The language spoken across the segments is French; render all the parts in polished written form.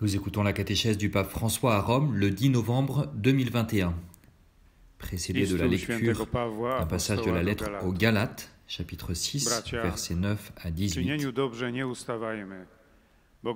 Nous écoutons la catéchèse du pape François à Rome le 10 novembre 2021, précédée de la lecture d'un passage de la lettre aux Galates, chapitre 6, versets 9 à 18.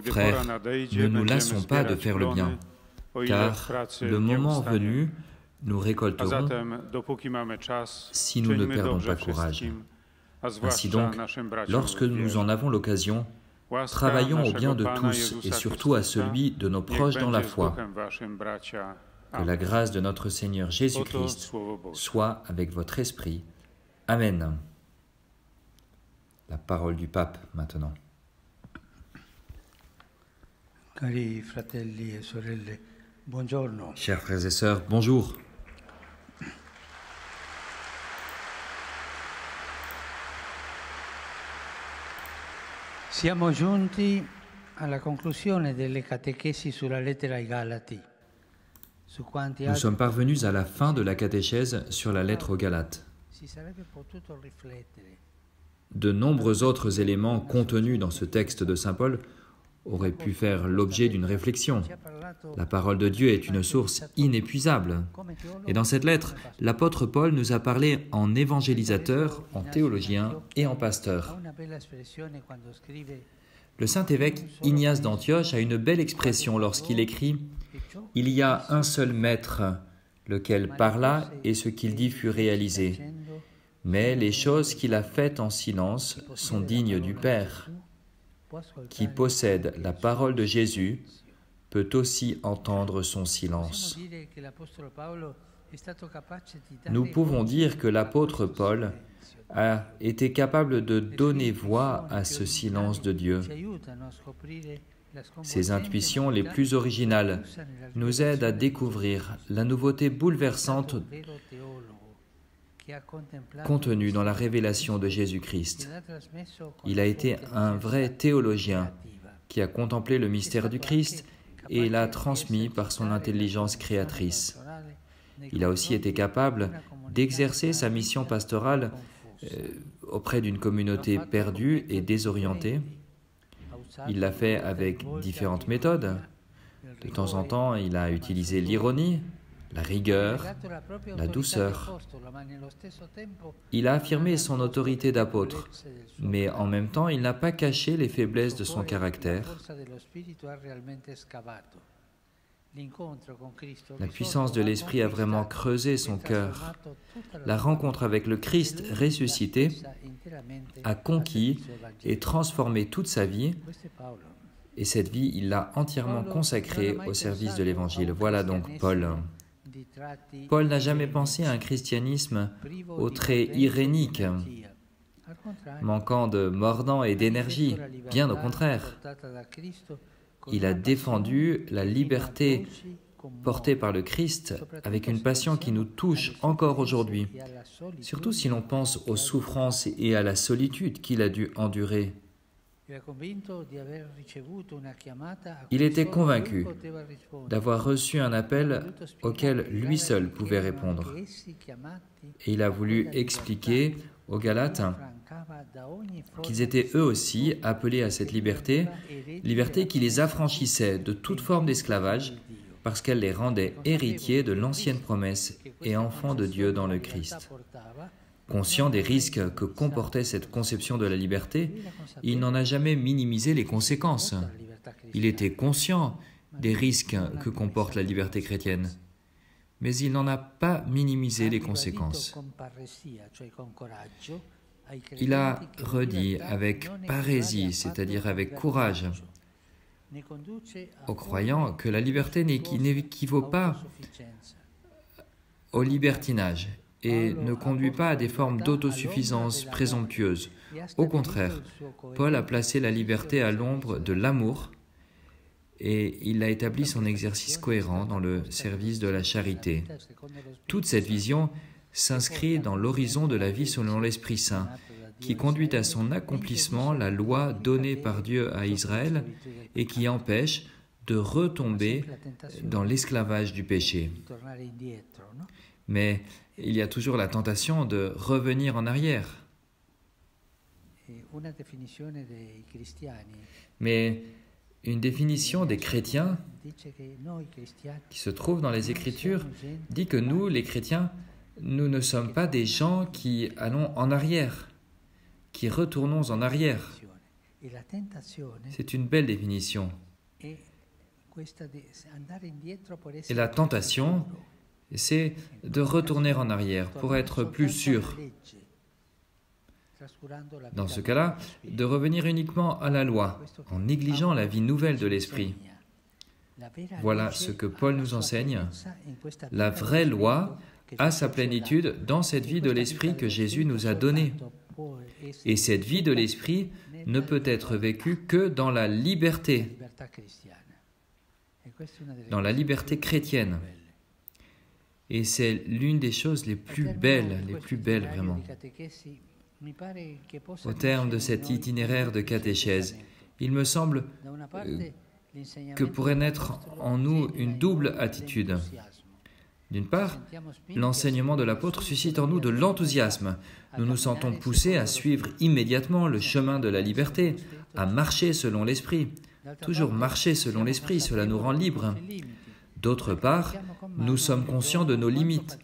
Frères, ne nous lassons pas de faire le bien, car le moment venu, nous récolterons si nous ne perdons pas courage. Ainsi donc, lorsque nous en avons l'occasion, travaillons au bien de tous et surtout à celui de nos proches dans la foi. Que la grâce de notre Seigneur Jésus-Christ soit avec votre esprit. Amen. La parole du pape maintenant. Cari fratelli e sorelle, buongiorno. Chers frères et sœurs, bonjour. Siamo giunti alla conclusione delle catechesi sulla lettera ai Galati. Nous sommes parvenus à la fin de la catéchèse sur la lettre aux Galates. De nombreux autres éléments contenus dans ce texte de saint Paul auraient pu faire l'objet d'une réflexion. La parole de Dieu est une source inépuisable. Et dans cette lettre, l'apôtre Paul nous a parlé en évangélisateur, en théologien et en pasteur. Le saint évêque Ignace d'Antioche a une belle expression lorsqu'il écrit « Il y a un seul maître, lequel parla et ce qu'il dit fut réalisé. Mais les choses qu'il a faites en silence sont dignes du Père. Qui possède la parole de Jésus peut aussi entendre son silence. » Nous pouvons dire que l'apôtre Paul a été capable de donner voix à ce silence de Dieu. Ses intuitions les plus originales nous aident à découvrir la nouveauté bouleversante contenue dans la révélation de Jésus-Christ. Il a été un vrai théologien qui a contemplé le mystère du Christ et l'a transmis par son intelligence créatrice. Il a aussi été capable d'exercer sa mission pastorale auprès d'une communauté perdue et désorientée. Il l'a fait avec différentes méthodes. De temps en temps, il a utilisé l'ironie, la rigueur, la douceur. Il a affirmé son autorité d'apôtre, mais en même temps, il n'a pas caché les faiblesses de son caractère. La puissance de l'Esprit a vraiment creusé son cœur. La rencontre avec le Christ ressuscité a conquis et transformé toute sa vie, et cette vie, il l'a entièrement consacrée au service de l'Évangile. Voilà donc Paul. Paul n'a jamais pensé à un christianisme aux traits iréniques, manquant de mordant et d'énergie, bien au contraire. Il a défendu la liberté portée par le Christ avec une passion qui nous touche encore aujourd'hui, surtout si l'on pense aux souffrances et à la solitude qu'il a dû endurer. Il était convaincu d'avoir reçu un appel auquel lui seul pouvait répondre. Et il a voulu expliquer aux Galates qu'ils étaient eux aussi appelés à cette liberté, liberté qui les affranchissait de toute forme d'esclavage parce qu'elle les rendait héritiers de l'ancienne promesse et enfants de Dieu dans le Christ. Conscient des risques que comportait cette conception de la liberté, il n'en a jamais minimisé les conséquences. Il était conscient des risques que comporte la liberté chrétienne, mais il n'en a pas minimisé les conséquences. Il a redit avec parésie, c'est-à-dire avec courage, aux croyants que la liberté n'équivaut pas au libertinage et ne conduit pas à des formes d'autosuffisance présomptueuse. Au contraire, Paul a placé la liberté à l'ombre de l'amour et il a établi son exercice cohérent dans le service de la charité. Toute cette vision s'inscrit dans l'horizon de la vie selon l'Esprit Saint, qui conduit à son accomplissement la loi donnée par Dieu à Israël et qui empêche de retomber dans l'esclavage du péché. Mais il y a toujours la tentation de revenir en arrière. Mais Une définition des chrétiens qui se trouve dans les Écritures dit que nous, les chrétiens, nous ne sommes pas des gens qui allons en arrière, qui retournons en arrière. C'est une belle définition. Et la tentation, c'est de retourner en arrière pour être plus sûr. Dans ce cas-là, de revenir uniquement à la loi, en négligeant la vie nouvelle de l'Esprit. Voilà ce que Paul nous enseigne. La vraie loi a sa plénitude dans cette vie de l'Esprit que Jésus nous a donnée. Et cette vie de l'Esprit ne peut être vécue que dans la liberté chrétienne. Et c'est l'une des choses les plus belles vraiment. Au terme de cet itinéraire de catéchèse, il me semble que pourrait naître en nous une double attitude. D'une part, l'enseignement de l'apôtre suscite en nous de l'enthousiasme. Nous nous sentons poussés à suivre immédiatement le chemin de la liberté, à marcher selon l'Esprit. Toujours marcher selon l'Esprit, cela nous rend libres. D'autre part, nous sommes conscients de nos limites,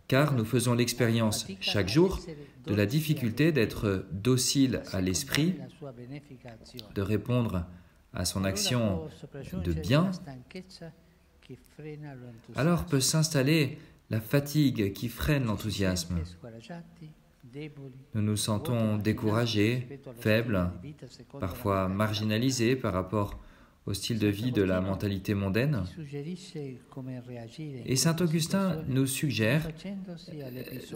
car nous faisons l'expérience chaque jour de la difficulté d'être docile à l'Esprit, de répondre à son action de bien. Alors peut s'installer la fatigue qui freine l'enthousiasme. Nous nous sentons découragés, faibles, parfois marginalisés par rapport au style de vie de la mentalité mondaine. Et saint Augustin nous suggère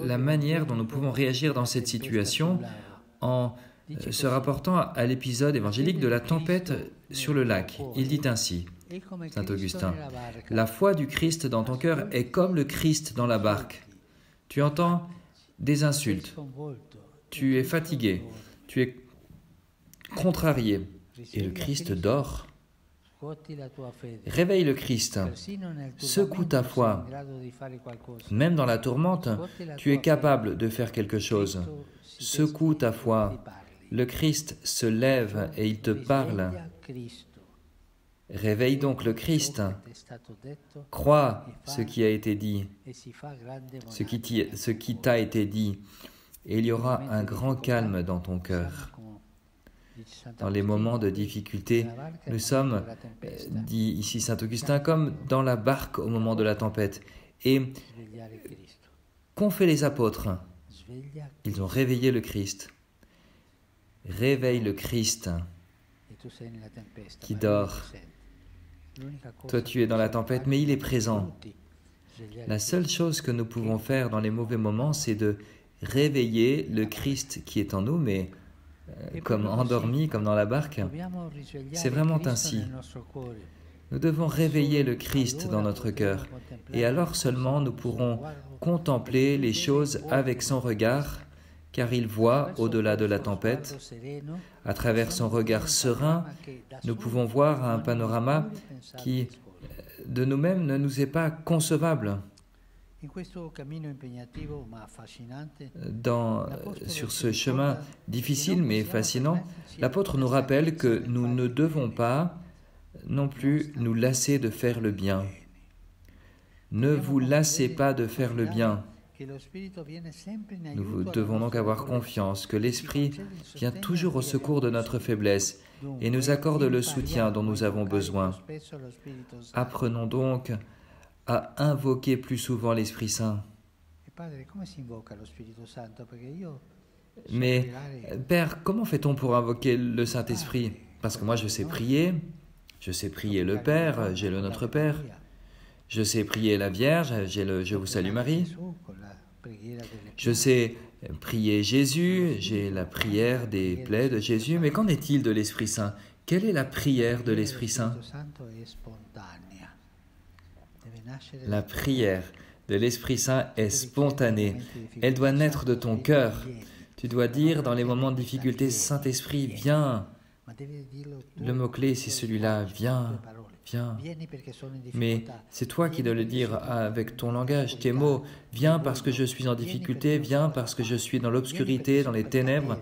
la manière dont nous pouvons réagir dans cette situation en se rapportant à l'épisode évangélique de la tempête sur le lac. Il dit ainsi, saint Augustin, « La foi du Christ dans ton cœur est comme le Christ dans la barque. Tu entends des insultes, tu es fatigué, tu es contrarié, et le Christ dort. Réveille le Christ, secoue ta foi. Même dans la tourmente, tu es capable de faire quelque chose. Secoue ta foi. Le Christ se lève et il te parle. Réveille donc le Christ. Crois ce qui a été dit, ce qui t'a été dit, et il y aura un grand calme dans ton cœur. Dans les moments de difficulté, nous sommes, dit ici saint Augustin, comme dans la barque au moment de la tempête. Et qu'ont fait les apôtres? Ils ont réveillé le Christ. Réveille le Christ qui dort. Toi, tu es dans la tempête, mais il est présent. La seule chose que nous pouvons faire dans les mauvais moments, c'est de réveiller le Christ qui est en nous, mais comme endormi, comme dans la barque. C'est vraiment ainsi. Nous devons réveiller le Christ dans notre cœur, et alors seulement nous pourrons contempler les choses avec son regard, car il voit au-delà de la tempête. À travers son regard serein, nous pouvons voir un panorama qui, de nous-mêmes, ne nous est pas concevable. Sur ce chemin difficile mais fascinant, l'apôtre nous rappelle que nous ne devons pas non plus nous lasser de faire le bien. Ne vous lassez pas de faire le bien. Nous devons donc avoir confiance que l'Esprit vient toujours au secours de notre faiblesse et nous accorde le soutien dont nous avons besoin. Apprenons donc à invoquer plus souvent l'Esprit Saint. Mais, Père, comment fait-on pour invoquer le Saint-Esprit? Parce que moi, je sais prier le Père, j'ai le Notre Père. Je sais prier la Vierge, j'ai le Je vous salue Marie. Je sais prier Jésus, j'ai la prière des plaies de Jésus. Mais qu'en est-il de l'Esprit Saint? Quelle est la prière de l'Esprit Saint? La prière de l'Esprit Saint est spontanée. Elle doit naître de ton cœur. Tu dois dire dans les moments de difficulté, Saint-Esprit, viens. Le mot-clé, c'est celui-là, viens, viens. Mais c'est toi qui dois le dire avec ton langage, tes mots. Viens parce que je suis en difficulté, viens parce que je suis dans l'obscurité, dans les ténèbres.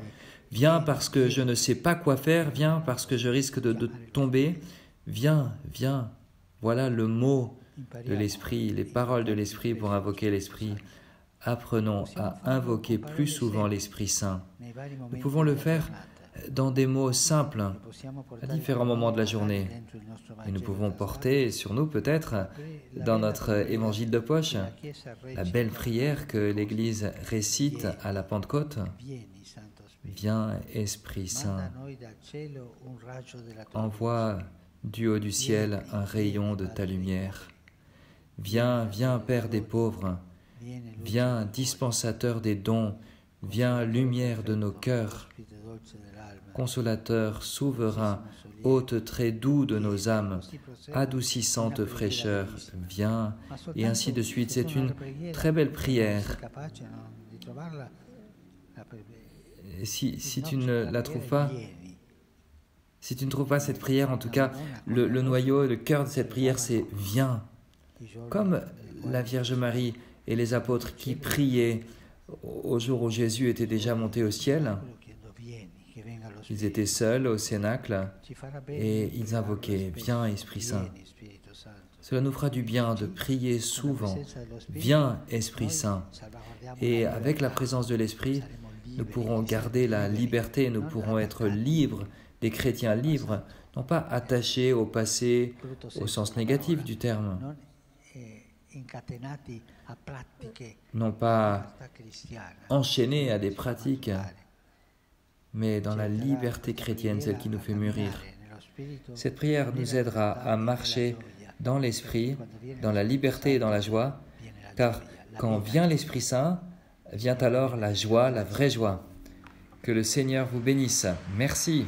Viens parce que je ne sais pas quoi faire, viens parce que je risque de tomber. Viens, viens. Voilà le mot de l'Esprit, les paroles de l'Esprit pour invoquer l'Esprit. Apprenons à invoquer plus souvent l'Esprit Saint. Nous pouvons le faire dans des mots simples, à différents moments de la journée. Et nous pouvons porter sur nous peut-être, dans notre évangile de poche, la belle prière que l'Église récite à la Pentecôte. Viens, Esprit Saint, envoie du haut du ciel un rayon de ta lumière. Viens, viens, Père des pauvres, viens, dispensateur des dons, viens, lumière de nos cœurs, consolateur, souverain, hôte très doux de nos âmes, adoucissante fraîcheur, viens, et ainsi de suite. C'est une très belle prière. Si tu ne la trouves pas, si tu ne trouves pas cette prière, en tout cas, le noyau, le cœur de cette prière, c'est « Viens ». Comme la Vierge Marie et les apôtres qui priaient au jour où Jésus était déjà monté au ciel. Ils étaient seuls au cénacle et ils invoquaient « Viens, Esprit Saint ». Cela nous fera du bien de prier souvent « Viens, Esprit Saint ». Et avec la présence de l'Esprit, nous pourrons garder la liberté, nous pourrons être libres, des chrétiens libres, non pas attachés au passé au sens négatif du terme, non pas enchaînés à des pratiques, mais dans la liberté chrétienne, celle qui nous fait mûrir. Cette prière nous aidera à marcher dans l'Esprit, dans la liberté et dans la joie, car quand vient l'Esprit Saint, vient alors la joie, la vraie joie. Que le Seigneur vous bénisse. Merci.